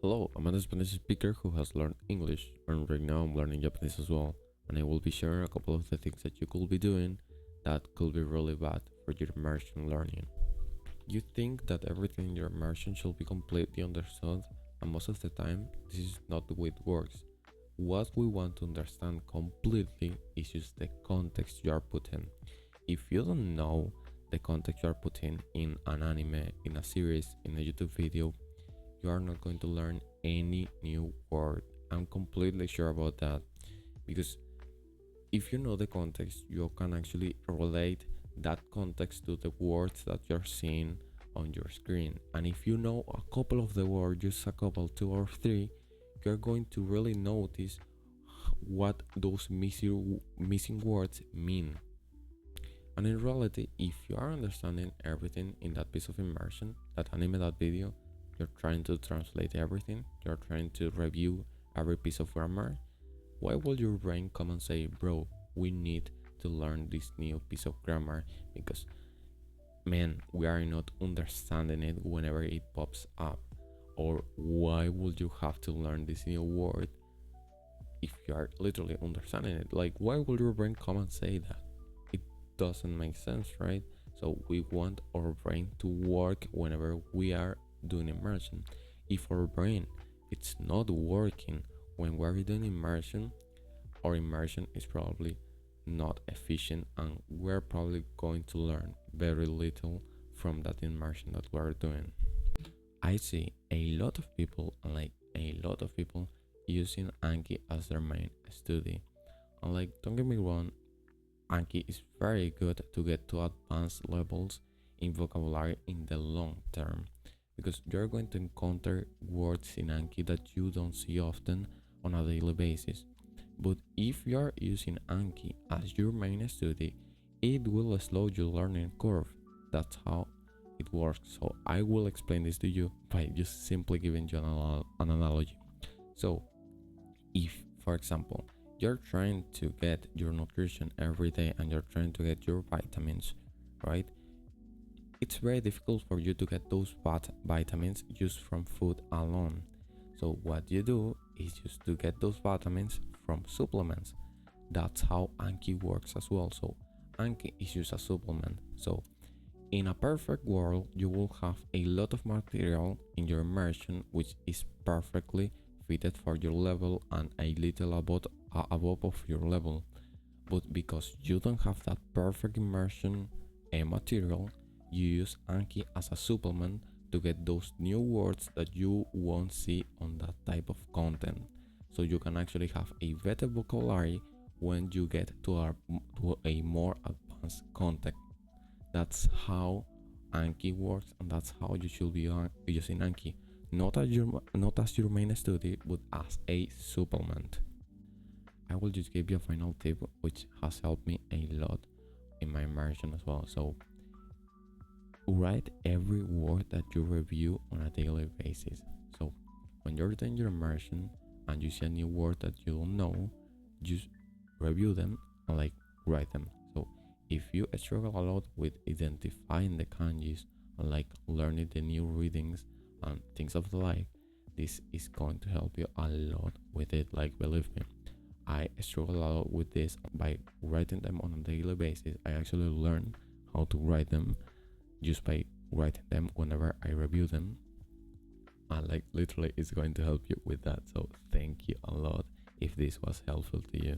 Hello, I'm a Spanish speaker who has learned English, and right now I'm learning Japanese as well. And I will be sharing a couple of the things that you could be doing that could be really bad for your immersion learning. You think that everything in your immersion should be completely understood, and most of the time, this is not the way it works. What we want to understand completely is just the context you are put in. If you don't know the context you are putting in an anime, in a series, in a YouTube video, you are not going to learn any new word. I'm completely sure about that because if you know the context, you can actually relate that context to the words that you're seeing on your screen. And if you know a couple of the words, just a couple, two or three, you're going to really notice what those missing words mean. And in reality, if you are understanding everything in that piece of immersion, that anime, that video, you're trying to translate everything, you're trying to review every piece of grammar, why will your brain come and say, bro, we need to learn this new piece of grammar because, man, we are not understanding it whenever it pops up? Or why would you have to learn this new word if you are literally understanding it? Like, why will your brain come and say that? It doesn't make sense, right? So we want our brain to work whenever we are doing immersion. If our brain it's not working when we're doing immersion, our immersion is probably not efficient and we're probably going to learn very little from that immersion that we're doing. I see a lot of people, like a lot of people, using Anki as their main study. And like, don't get me wrong, Anki is very good to get to advanced levels in vocabulary in the long term because you're going to encounter words in Anki that you don't see often on a daily basis. But if you're using Anki as your main study, it will slow your learning curve. That's how it works. So I will explain this to you by just simply giving you an analogy. So if, for example, you're trying to get your nutrition every day and you're trying to get your vitamins, right? It's very difficult for you to get those vitamins just from food alone. So what you do is just to get those vitamins from supplements. That's how Anki works as well. So Anki is just a supplement. So in a perfect world, you will have a lot of material in your immersion which is perfectly fitted for your level and a little above of your level. But because you don't have that perfect immersion material, you use Anki as a supplement to get those new words that you won't see on that type of content. So you can actually have a better vocabulary when you get to a more advanced content. That's how Anki works, and that's how you should be using Anki. Not as your main study, but as a supplement. I will just give you a final tip which has helped me a lot in my immersion as well. So write every word that you review on a daily basis. So when you're doing your immersion and you see a new word that you don't know, just review them and like write them. So if you struggle a lot with identifying the kanjis and like learning the new readings and things of the like, this is going to help you a lot with it. Like, believe me, I struggle a lot with this. By writing them on a daily basis, I actually learn how to write them just by writing them whenever I review them, and like literally it's going to help you with that. So thank you a lot if this was helpful to you.